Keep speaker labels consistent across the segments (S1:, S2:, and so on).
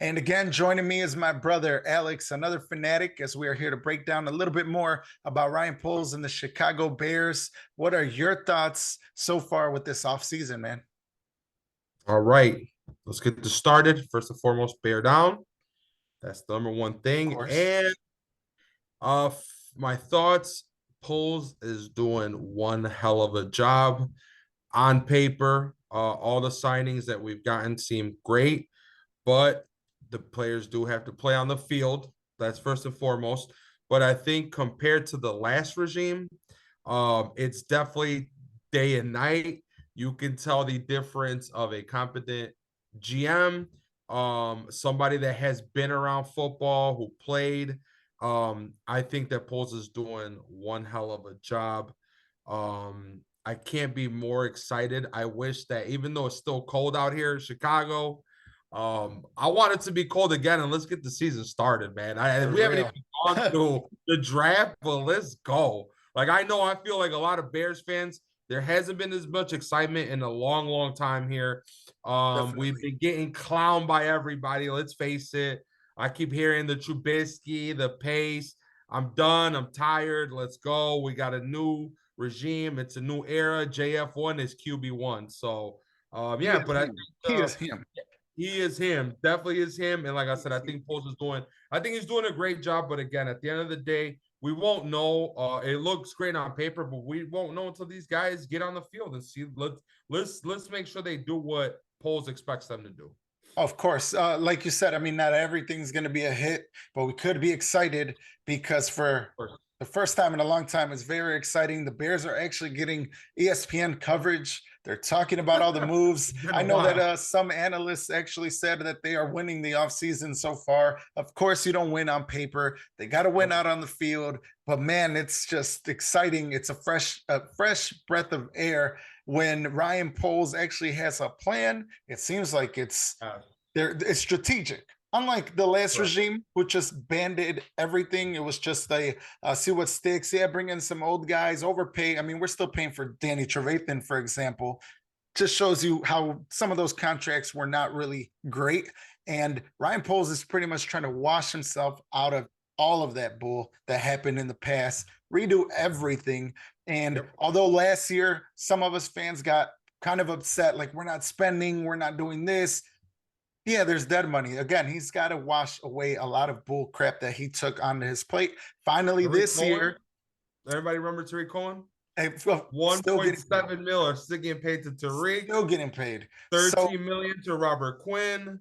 S1: And again, joining me is my brother, Alex, another fanatic, as we are here to break down a little bit more about Ryan Poles and the Chicago Bears. What are your thoughts so far with this offseason, man?
S2: All right, let's get this started. First and foremost, bear down. That's the number one
S1: Of
S2: thing.
S1: course.
S2: And my thoughts, Poles is doing one hell of a job on paper. All the signings that we've gotten seem great, but the players do have to play on the field. That's first and foremost. But I think compared to the last regime, it's definitely day and night. You can tell the difference of a competent GM, somebody that has been around football, who played. I think that Poles is doing one hell of a job. I can't be more excited. I wish that even though it's still cold out here in Chicago, I want it to be cold again and let's get the season started, man.
S1: For
S2: We haven't
S1: real.
S2: even gone through the draft, but let's go. Like I know I feel like a lot of Bears fans, there hasn't been as much excitement in a long, long time here. We've
S1: Definitely.
S2: been getting clowned by everybody. Let's face it. I keep hearing the Trubisky, the pace. I'm done. I'm tired. Let's go. We got a new regime. It's a new era. JF1 is QB1. So,
S1: He
S2: yeah,
S1: is
S2: but I think
S1: him. He is him.
S2: he is him. Definitely is him. And like I said, I think he's doing a great job. But again, at the end of the day, we won't know. It looks great on paper, but we won't know until these guys get on the field and see. Let's make sure they do what Poles expects them to do.
S1: Of course, like you said, I mean, not everything's going to be a hit, but we could be excited because for the first time in a long time, it's very exciting. The Bears are actually getting ESPN coverage. They're talking about all the moves.
S2: It's been
S1: I
S2: a
S1: know that
S2: while.
S1: some analysts actually said that they are winning the offseason so far. Of course, you don't win on paper. They got to win
S2: Nope.
S1: out on the field. But man, it's just exciting. It's a fresh breath of air when Ryan Poles actually has a plan. It seems like it's strategic. Unlike the last
S2: Correct.
S1: regime, which just banded everything, it was just a see what sticks. Yeah, bring in some old guys, overpay. I mean, we're still paying for Danny Trevathan, for example. Just shows you how some of those contracts were not really great. And Ryan Poles is pretty much trying to wash himself out of all of that bull that happened in the past, redo everything. And
S2: Yep.
S1: although last year some of us fans got kind of upset, like we're not spending, we're not doing this, yeah, there's dead money. Again, he's got to wash away a lot of bull crap that he took onto his plate. Finally,
S2: Tariq
S1: this
S2: Cohen.
S1: year,
S2: Everybody remember Tariq Cohen?
S1: still getting paid.
S2: 1.7 mil are still getting paid to Tariq.
S1: Still getting paid. So
S2: 13 million to Robert Quinn,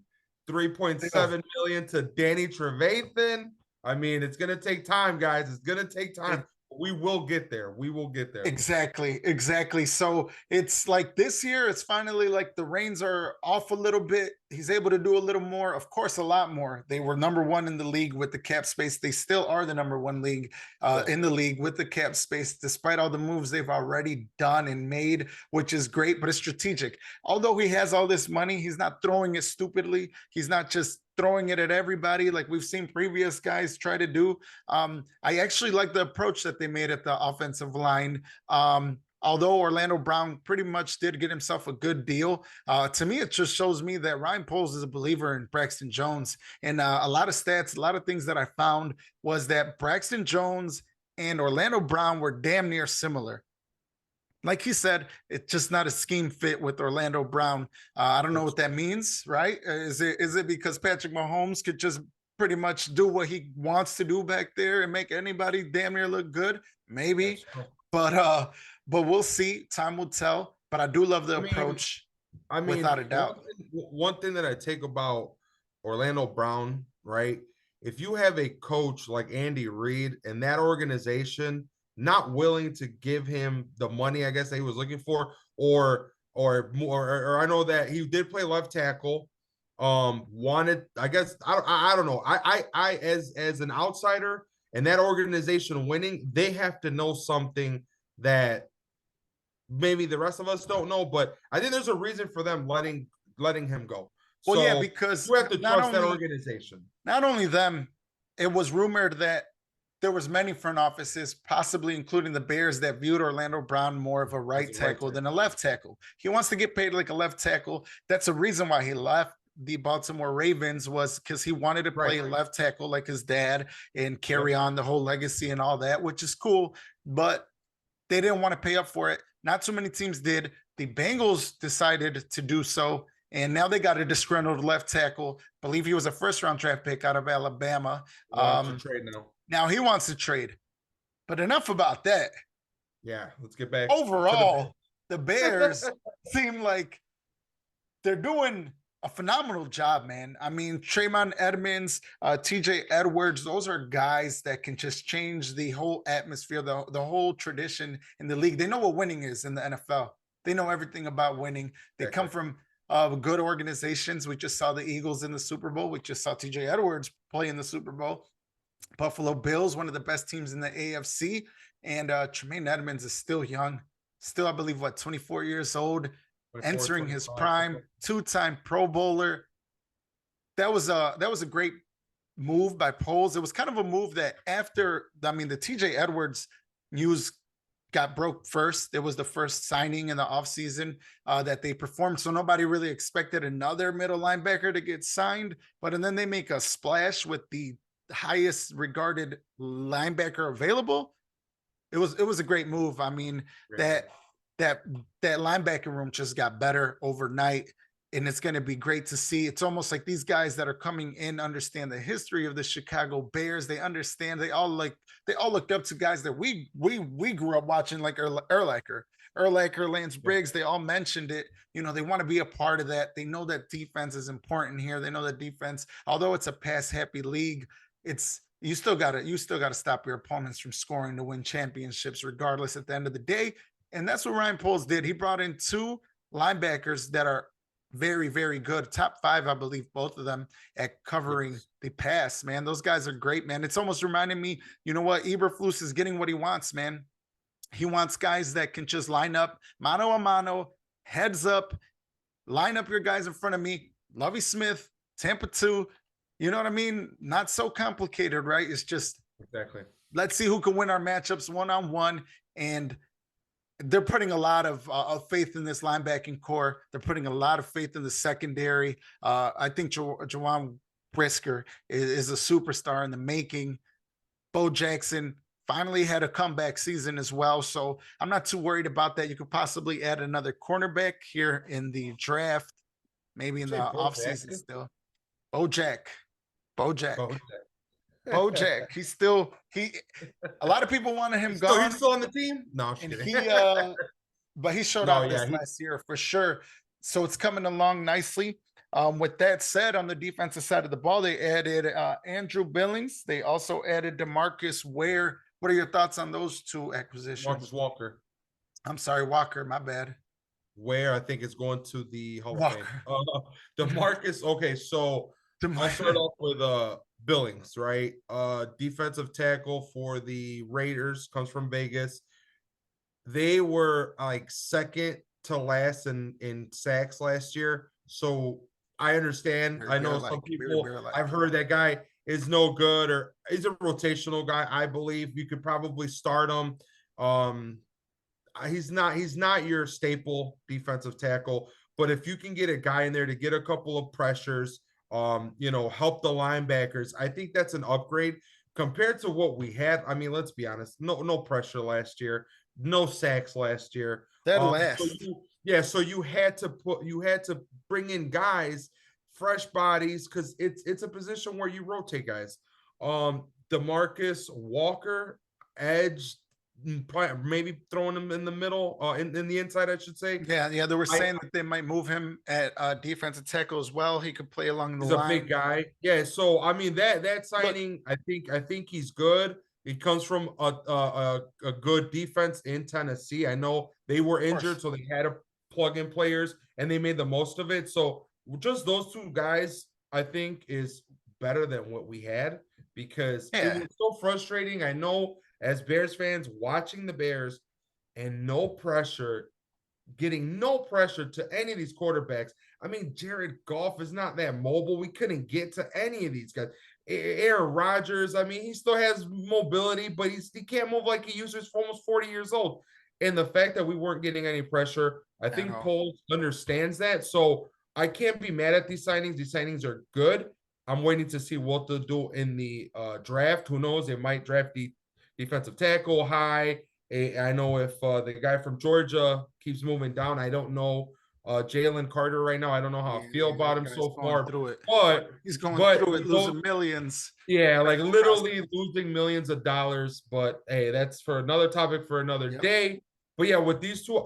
S1: still
S2: 3.7 million to Danny Trevathan. I mean, it's gonna take time, guys. It's gonna take time. We will get there. We will get there.
S1: exactly. So it's like this year, it's finally like the reins are off a little bit. He's able to do a little more, of course, a lot more. They were number one in the league with the cap space. They still are the number one league
S2: Yes.
S1: in the league with the cap space, despite all the moves they've already done and made, which is great, but it's strategic. Although he has all this money, he's not throwing it stupidly. He's not just throwing it at everybody like we've seen previous guys try to do. I actually like the approach that they made at the offensive line. Although Orlando Brown pretty much did get himself a good deal, to me, it just shows me that Ryan Poles is a believer in Braxton Jones. And a lot of stats, a lot of things that I found was that Braxton Jones and Orlando Brown were damn near similar. Like he said, it's just not a scheme fit with Orlando Brown. I don't know what that means, right? Is it because Patrick Mahomes could just pretty much do what he wants to do back there and make anybody damn near look good? Maybe, but but we'll see. Time will tell. But I do love the
S2: I mean,
S1: approach,
S2: I mean,
S1: without a doubt.
S2: one thing that I take about Orlando Brown, right? If you have a coach like Andy Reid and that organization not willing to give him the money, I guess that he was looking for, or more, or I know that he did play left tackle. Wanted, I guess, I don't know. As an outsider and that organization winning, they have to know something that maybe the rest of us don't know, but I think there's a reason for them letting him go.
S1: Well, yeah,
S2: So
S1: because
S2: you have to
S1: not
S2: trust that
S1: only
S2: organization.
S1: not only them, it was rumored that there was many front offices, possibly including the Bears, that viewed Orlando Brown more of a
S2: As
S1: right
S2: a right
S1: tackle than a
S2: tackle.
S1: left tackle. He wants to get paid like a left tackle. That's a reason why he left. the Baltimore Ravens was because he wanted to play
S2: Right.
S1: left tackle like his dad and carry
S2: Yep.
S1: on the whole legacy and all that, which is cool. But they didn't want to pay up for it. Not too many teams did. The Bengals decided to do so. And now they got a disgruntled left tackle. I believe he was a first round draft pick out of Alabama.
S2: Wants to trade now.
S1: Now he wants to trade. But enough about that.
S2: Yeah, let's get back
S1: Overall, the Bears seem like they're doing a phenomenal job, man. I mean, Tremont Edmonds, TJ Edwards, those are guys that can just change the whole atmosphere, the whole tradition in the league. They know what winning is in the NFL. They know everything about winning. They come from good organizations. We just saw the Eagles in the Super Bowl. We just saw TJ Edwards play in the Super Bowl. Buffalo Bills, one of the best teams in the AFC. And Tremaine Edmonds is still young. Still, I believe, 24 years old, entering his prime, two-time Pro Bowler. That was a great move by Poles. It was kind of a move that after, the TJ Edwards news got broke first. It was the first signing in the offseason that they performed. So nobody really expected another middle linebacker to get signed. And then they make a splash with the highest regarded linebacker available. It was a great move. I mean, that linebacker room just got better overnight, and it's going to be great to see. It's almost like these guys that are coming in understand the history of the Chicago Bears. They understand. They all looked up to guys that we grew up watching, like Urlacher, Lance Briggs. They all mentioned it. They want to be a part of that. They know that defense is important here. They know that defense, although it's a pass happy league, you still gotta stop your opponents from scoring to win championships, regardless at the end of the day. And that's what Ryan Poles did. He brought in two linebackers that are very, very good. Top 5, I believe, both of them at covering the pass, man. Those guys are great, man. It's almost reminding me, you know what? Eberflus is getting what he wants, man. He wants guys that can just line up mano a mano, heads up, line up your guys in front of me. Lovie Smith, Tampa 2. You know what I mean? Not so complicated, right? It's just
S2: exactly.
S1: Let's see who can win our matchups one-on-one. And they're putting a lot of faith in this linebacking core. They're putting a lot of faith in the secondary. I think Jawan Brisker is a superstar in the making. Bo Jackson finally had a comeback season as well. So I'm not too worried about that. You could possibly add another cornerback here in the draft, maybe in the offseason still. Bojack. He's still a lot of people wanted him gone.
S2: He's still on the team? No, I'm
S1: kidding. But he showed out last year for sure. So it's coming along nicely. With that said, on the defensive side of the ball, they added Andrew Billings. They also added DeMarcus Ware. What are your thoughts on those two acquisitions?
S2: Marcus Walker.
S1: I'm sorry, Walker. My bad.
S2: Ware, I think, is going to the Hall of Fame. DeMarcus. Okay, so I'll start off with Billings, right? Defensive tackle for the Raiders, comes from Vegas. They were like second to last in sacks last year. So I understand. I know some people, I've heard that guy is no good, or he's a rotational guy. I believe you could probably start him. He's not your staple defensive tackle, but if you can get a guy in there to get a couple of pressures, help the linebackers, I think that's an upgrade compared to what we had. I mean, let's be honest, no pressure last year, no sacks last year. So you had to bring in guys, fresh bodies, because it's a position where you rotate guys. DeMarcus Walker, edge, maybe throwing him in the middle, in the inside, I should say.
S1: Yeah. They were saying that they might move him at defensive tackle as well. He could play along the line.
S2: He's a big guy. Yeah. So I mean that signing, I think he's good. He comes from a good defense in Tennessee. I know they were injured, so they had to plug in players, and they made the most of it. So just those two guys, I think, is better than what we had, because it was so frustrating. I know, as Bears fans, watching the Bears and getting no pressure to any of these quarterbacks. I mean, Jared Goff is not that mobile. We couldn't get to any of these guys. Aaron Rodgers, I mean, he still has mobility, but he can't move like he used to. He's almost 40 years old. And the fact that we weren't getting any pressure, I think Poles understands that. So I can't be mad at these signings. These signings are good. I'm waiting to see what they'll do in the draft. Who knows? They might draft the defensive tackle high. I know if the guy from Georgia keeps moving down, I don't know Jalen Carter right now. I don't know how
S1: Yeah,
S2: I feel about
S1: that
S2: him
S1: guy's
S2: so
S1: going
S2: far,
S1: through it.
S2: but
S1: He's going
S2: but
S1: through it,
S2: those,
S1: losing millions.
S2: yeah, like
S1: That's impressive.
S2: literally losing millions of dollars. But hey, that's for another topic for another
S1: Yep.
S2: day. But yeah, with these two,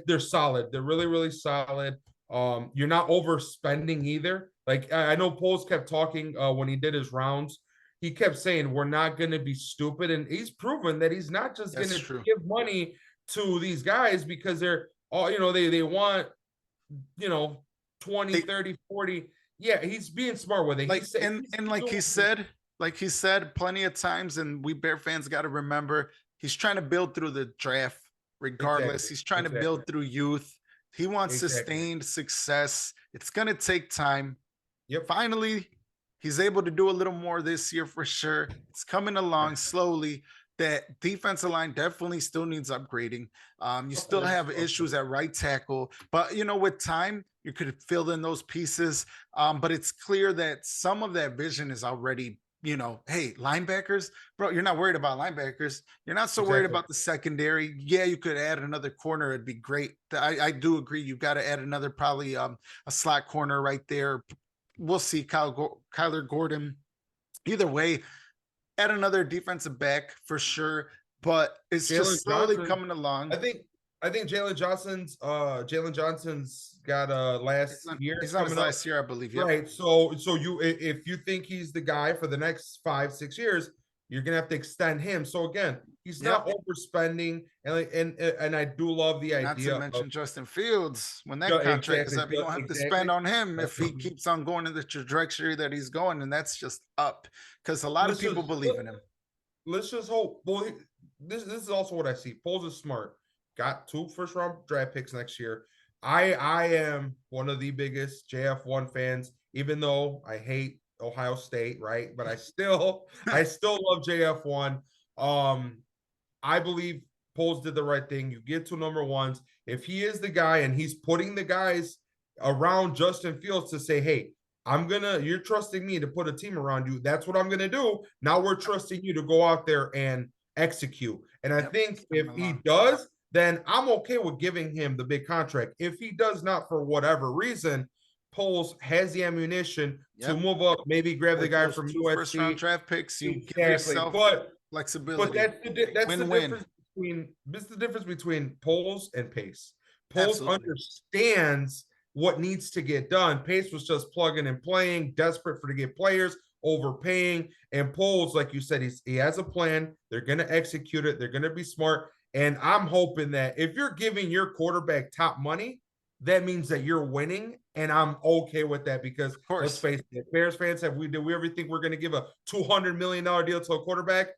S2: they're solid. They're really, really solid. You're not overspending either. Like I know Poles kept talking when he did his rounds. He kept saying we're not going to be stupid, and he's proven that he's not just going
S1: That's
S2: to
S1: true.
S2: give money to these guys because they're all, they want, you know, 20,
S1: They,
S2: 30, 40. Yeah, he's being smart with it.
S1: like
S2: He said,
S1: and like he said plenty of times, and we Bear fans got to remember, he's trying to build through the draft regardless.
S2: exactly,
S1: He's trying to
S2: exactly,
S1: build through youth. He wants
S2: exactly.
S1: sustained success. It's gonna take time.
S2: Yep.
S1: Finally, he's able to do a little more this year for sure. It's coming along slowly. That defensive line definitely still needs upgrading. You
S2: Of
S1: still
S2: course,
S1: have
S2: of
S1: issues
S2: course.
S1: at right tackle, but with time you could fill in those pieces. But it's clear that some of that vision is already, hey, linebackers, bro, you're not worried about linebackers. You're not so worried
S2: Exactly.
S1: about the secondary. Yeah, you could add another corner. It'd be great. I do agree. You got to add another, probably a slot corner right there. We'll see. Kyler Gordon. Either way, add another defensive back for sure. But it's
S2: Jalen
S1: just slowly
S2: Johnson.
S1: coming along.
S2: I think Jalen Johnson's got last year
S1: He's on his
S2: coming up.
S1: last year, I believe. Yep.
S2: Right. So you, if you think he's the guy for the next 5-6 years, you're gonna have to extend him. So again, he's not
S1: Yep.
S2: overspending, and I do love the
S1: Not to
S2: idea of
S1: mention Justin Fields, when that contract is
S2: exactly,
S1: up, you're gonna have to spend
S2: exactly.
S1: on him if he keeps on going in the trajectory that he's going, and that's just up because a lot of
S2: Let's
S1: people
S2: just
S1: believe in him.
S2: let's just hope. Well, this is also what I see. Poles is smart. Got 2 first-round draft picks next year. I am one of the biggest JF1 fans, even though I hate Ohio State, right? But I still love JF1. I believe Poles did the right thing. You get 2 number ones. If he is the guy and he's putting the guys around Justin Fields to say, hey, you're trusting me to put a team around you. That's what I'm gonna do. Now we're trusting you to go out there and execute. And I think if he does, then I'm okay with giving him the big contract. If he does not, for whatever reason, Poles has the ammunition to move up, maybe grab the guy from
S1: 2 first-round
S2: USC.
S1: draft picks, you give
S2: Exactly.
S1: yourself
S2: But
S1: flexibility.
S2: that's the
S1: Win-win.
S2: difference between Poles and Pace. Poles
S1: Absolutely.
S2: understands what needs to get done. Pace was just plugging and playing, desperate to get players, overpaying. And Poles, like you said, he has a plan. They're going to execute it. They're going to be smart. And I'm hoping that if you're giving your quarterback top money, that means that you're winning. And I'm okay with that because let's face it, Bears fans, did we ever think we're going to give a $200 million deal to a quarterback?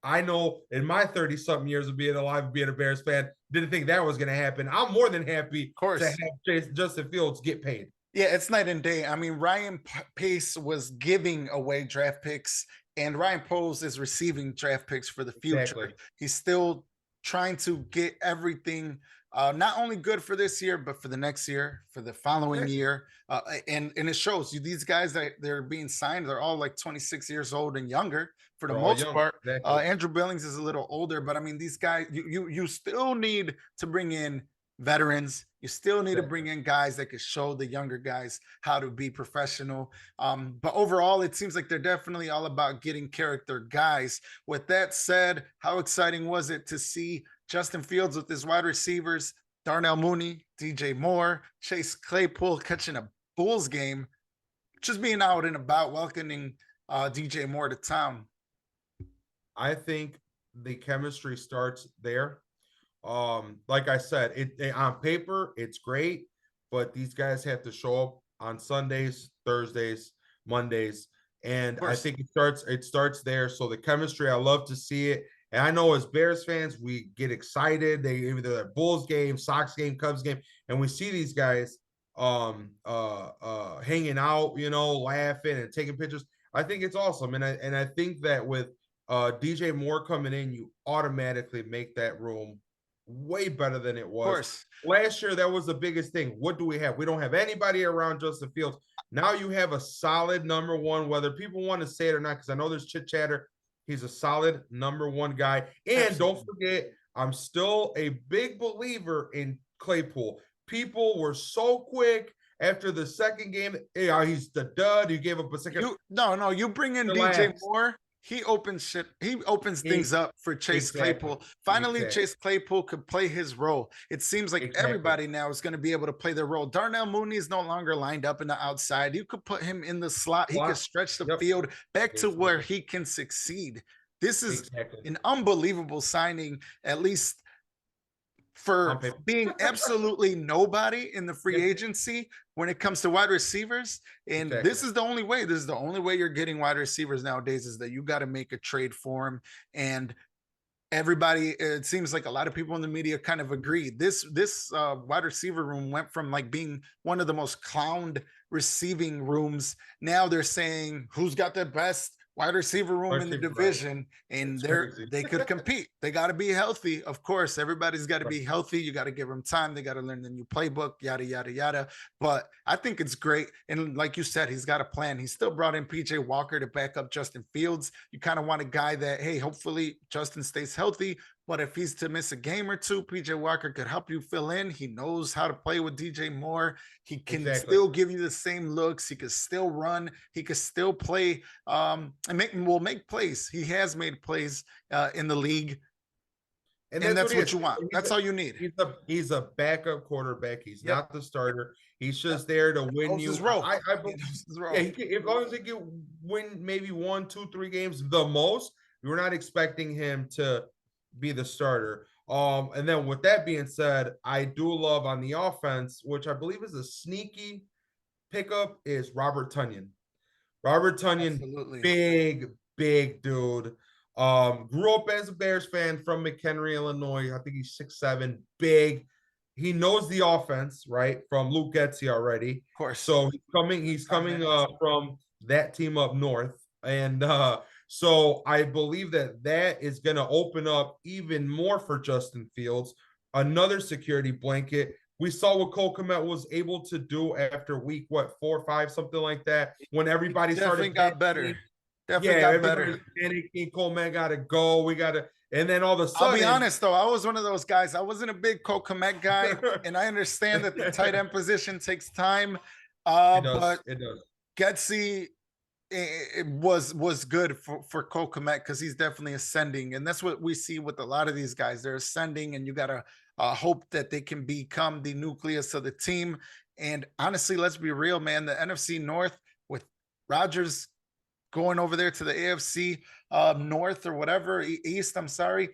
S2: I know in my 30-something years of being alive and being a Bears fan, didn't think that was going to happen. I'm more than happy to have Justin Fields get paid.
S1: Yeah, it's night and day. I mean, Ryan Pace was giving away draft picks, and Ryan Poles is receiving draft picks for the future.
S2: Exactly.
S1: He's still trying to get everything not only good for this year, but for the next year, for the following year. And it shows you, these guys that they're being signed, they're all like 26 years old and younger for the most part.
S2: Exactly.
S1: Andrew Billings is a little older, but I mean, these guys, you still need to bring in veterans. You still need to bring in guys that could show the younger guys how to be professional. But overall, it seems like they're definitely all about getting character guys. With that said, how exciting was it to see Justin Fields with his wide receivers, Darnell Mooney, DJ Moore, Chase Claypool catching a Bulls game, just being out and about, welcoming DJ Moore to town?
S2: I think the chemistry starts there. Like I said, on paper it's great, but these guys have to show up on Sundays, Thursdays, Mondays, and I think it starts there. So the chemistry, I love to see it. And I know as Bears fans, we get excited. They either at Bulls game, Sox game, Cubs game, and we see these guys hanging out, laughing and taking pictures. I think it's awesome. And I think that with DJ Moore coming in, you automatically make that room way better than it
S1: Of
S2: was.
S1: course.
S2: Last year, that was the biggest thing. What do we have? We don't have anybody around Justin Fields. Now you have a solid number one, whether people want to say it or not, because I know there's chit chatter. He's a solid number one guy. And
S1: Absolutely.
S2: don't forget, I'm still a big believer in Claypool. People were so quick after the second game. Yeah, he's the dud. You gave up a second.
S1: You bring in DJ
S2: Relax.
S1: Moore. He opens things up for Chase Claypool. Finally, Chase Claypool could play his role. It seems like everybody now is going to be able to play their role. Darnell Mooney is no longer lined up in the outside. You could put him in the slot. He could stretch the field back to where he can succeed. This is an unbelievable signing, at least for being absolutely nobody in the free agency when it comes to wide receivers. And this is the only way. This is the only way you're getting wide receivers nowadays, is that you got to make a trade for them. And everybody, it seems like a lot of people in the media kind of agreed. This wide receiver room went from like being one of the most clowned receiving rooms. Now they're saying who's got the best wide receiver room in the division, and they could compete. They got to be healthy. Of course, everybody's got to be healthy. You got to give them time. They got to learn the new playbook, yada, yada, yada. But I think it's great. And like you said, he's got a plan. He still brought in PJ Walker to back up Justin Fields. You kind of want a guy that, hey, hopefully Justin stays healthy. But if he's to miss a game or two, PJ Walker could help you fill in. He knows how to play with DJ Moore. He can still give you the same looks. He could still run. He could still play and will make plays. He has made plays in the league. And that's what you want. That's all you need.
S2: He's a backup quarterback. He's not the starter. He's just there to win you. As long as he can win maybe 1, 2, 3 games the most, we're not expecting him to be the starter. And then with that being said, I do love on the offense, which I believe is a sneaky pickup, is Robert Tonyan. Robert Tonyan, big dude. Grew up as a Bears fan from McHenry, Illinois. I think he's 6'7", big. He knows the offense, right, from Luke Getsy already.
S1: Of course.
S2: So he's coming from that team up north. And so I believe that is going to open up even more for Justin Fields. Another security blanket. We saw what Cole Kmet was able to do after week, 4 or 5, something like that, when everybody
S1: started got better. Definitely got better.
S2: Panicking. Cole Kmet got to go. And then all of a sudden,
S1: I'll be honest though, I was one of those guys. I wasn't a big Cole Kmet guy, and I understand that the tight end position takes time. But
S2: it does.
S1: Getsy, it was good for Cole Kmet, because he's definitely ascending, and that's what we see with a lot of these guys. They're ascending, and you gotta hope that they can become the nucleus of the team. And honestly, let's be real, man. The NFC North, with Rodgers going over there to the AFC North or whatever, East, I'm sorry,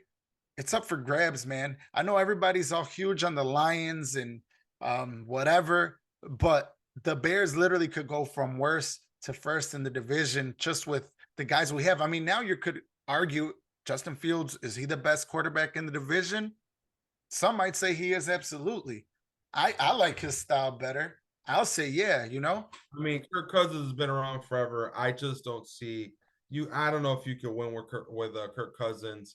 S1: it's up for grabs, man. I know everybody's all huge on the Lions and whatever, but the Bears literally could go from worst to first in the division just with the guys we have. I mean, now you could argue Justin Fields, is he the best quarterback in the division? Some might say he is, absolutely. I like his style better. I'll say, yeah,
S2: I mean, Kirk Cousins has been around forever. I just don't see you. I don't know if you could win with Kirk Cousins.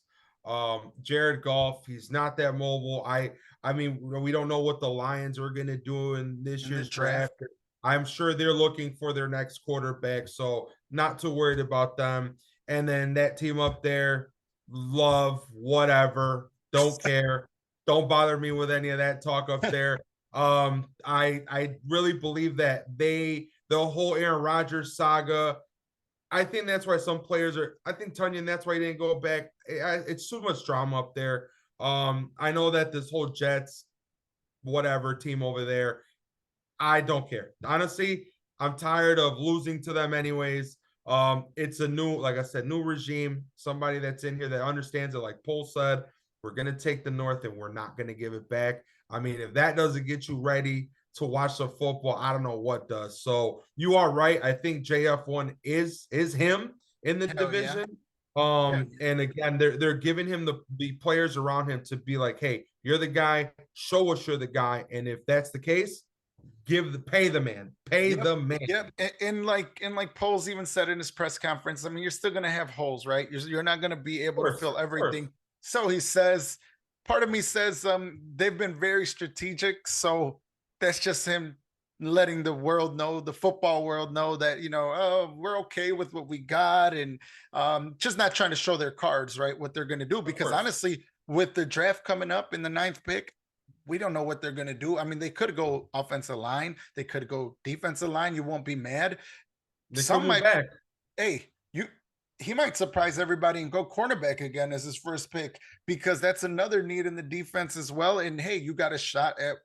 S2: Jared Goff, he's not that mobile. I mean, we don't know what the Lions are going to do in this year's draft. I'm sure they're looking for their next quarterback, so not too worried about them. And then that team up there, love, whatever, don't care. Don't bother me with any of that talk up there. I really believe that the whole Aaron Rodgers saga, I think that's why some players I think Tonyan, that's why he didn't go back. It's too much drama up there. I know that this whole Jets, whatever team over there, I don't care. Honestly, I'm tired of losing to them anyways. It's a new, like I said, new regime, somebody that's in here that understands it. Like Paul said, we're going to take the North and we're not going to give it back. I mean, if that doesn't get you ready to watch some football, I don't know what does. So you are right. I think JF1 is him in the division. And again, they're giving him the players around him to be like, hey, you're the guy, show us you're the guy. And if that's the case, pay the man.
S1: Yep. And like Poles even said in his press conference, I mean, you're still going to have holes, right? You're not going to be able to fill everything. So he says, part of me says they've been very strategic. So that's just him letting the world know, the football world know that, oh, we're okay with what we got, and just not trying to show their cards, right? What they're going to do. Because honestly, with the draft coming up in the 9th pick, we don't know what they're going to do. I mean, they could go offensive line, they could go defensive line. You won't be mad. Some might,
S2: back.
S1: Hey, he might surprise everybody and go cornerback again as his first pick, because that's another need in the defense as well. And hey, you got a shot at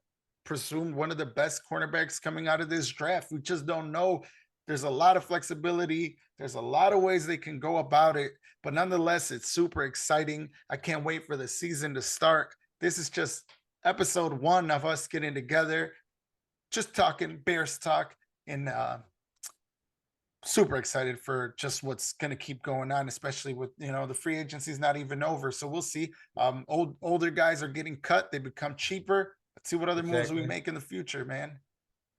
S1: presumed one of the best cornerbacks coming out of this draft. We just don't know. There's a lot of flexibility. There's a lot of ways they can go about it, but nonetheless, it's super exciting. I can't wait for the season to start. This is just episode 1 of us getting together, just talking Bears talk, and super excited for just what's going to keep going on, especially with, the free agency is not even over. So we'll see. Older guys are getting cut. They become cheaper. Let's see what other moves we make in the future, man.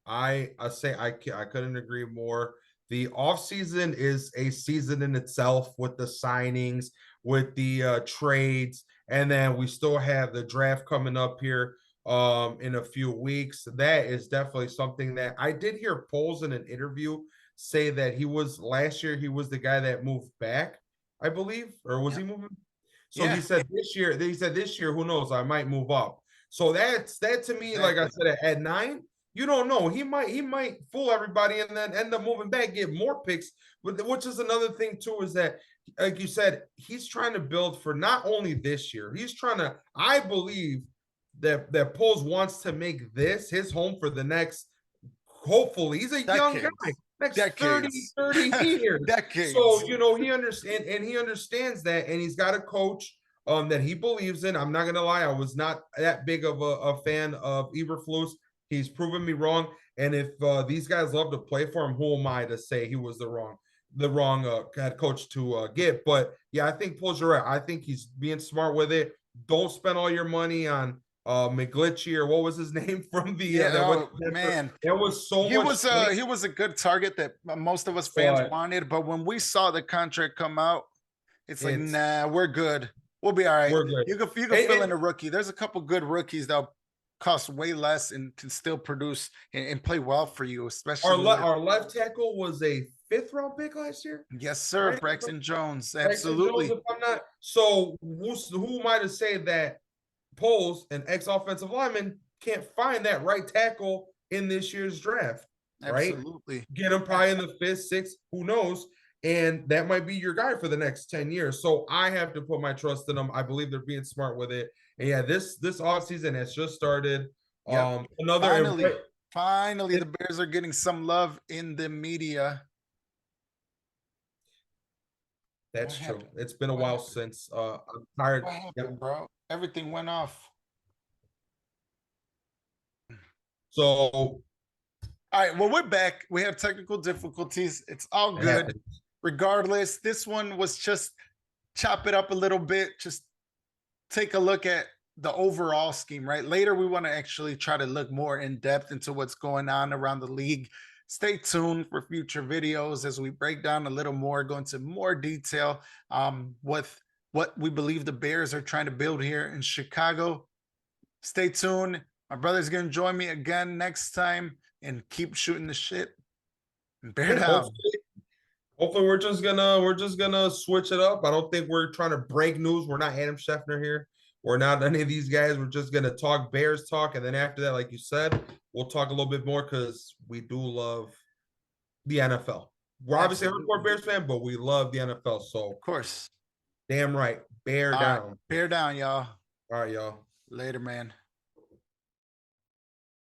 S2: I say I couldn't agree more. The offseason is a season in itself, with the signings, with the trades, and then we still have the draft coming up here in a few weeks. That is definitely something that I did hear Poles in an interview say that last year he was the guy that moved back, I believe, or was he moving? So he said this year, who knows, I might move up. So that to me, like I said, at 9, you don't know. He might fool everybody and then end up moving back, get more picks. But which is another thing too, is that, like you said, he's trying to build for not only this year. He's trying to, I believe that Poles wants to make this his home for the next, hopefully. He's a young guy. Next decades. 30 years.
S1: Decades.
S2: So, he understands that, and he's got a coach that he believes in. I'm not gonna lie, I was not that big of a fan of Eberflus. He's proven me wrong. And if these guys love to play for him, who am I to say he was the wrong head coach to get? But yeah, I think Poles, you're right. I think he's being smart with it. Don't spend all your money on McGlinchey, or what was his name from the
S1: man,
S2: that was so
S1: he much. He was a good target that most of us fans wanted, but when we saw the contract come out, it's like, nah, we're good. We'll be all right.
S2: We're good.
S1: You can fill in a rookie. There's a couple good rookies that'll cost way less and can still produce and play well for you, especially
S2: our left tackle was a 5th round pick last year.
S1: Yes, sir. Right? Braxton Jones. Absolutely.
S2: Braxton Jones, if I'm not, so who am I to say that Poles, an ex-offensive lineman, can't find that right tackle in this year's draft? Right?
S1: Absolutely.
S2: Get him probably in the 5th, 6th, who knows? And that might be your guy for the next 10 years. So I have to put my trust in them. I believe they're being smart with it. And yeah, this offseason has just started.
S1: Yep. Finally, the Bears are getting some love in the media.
S2: That's true. It's been a while since I'm tired.
S1: What happened, bro? Everything went off.
S2: So,
S1: all right. Well, we're back. We have technical difficulties. It's all good. Regardless, this one was just chop it up a little bit. Just take a look at the overall scheme, right? Later, we want to actually try to look more in depth into what's going on around the league. Stay tuned for future videos as we break down a little more, go into more detail with what we believe the Bears are trying to build here in Chicago. Stay tuned. My brother's going to join me again next time, and keep shooting the shit. Bear down.
S2: Hopefully we're just gonna switch it up. I don't think we're trying to break news. We're not Adam Schefter here. We're not any of these guys. We're just gonna talk Bears talk, and then after that, like you said, we'll talk a little bit more because we do love the NFL. We're obviously a hardcore Bears fan, but we love the NFL. So
S1: of course,
S2: damn right, bear down.
S1: Bear down, y'all.
S2: All right, y'all.
S1: Later, man.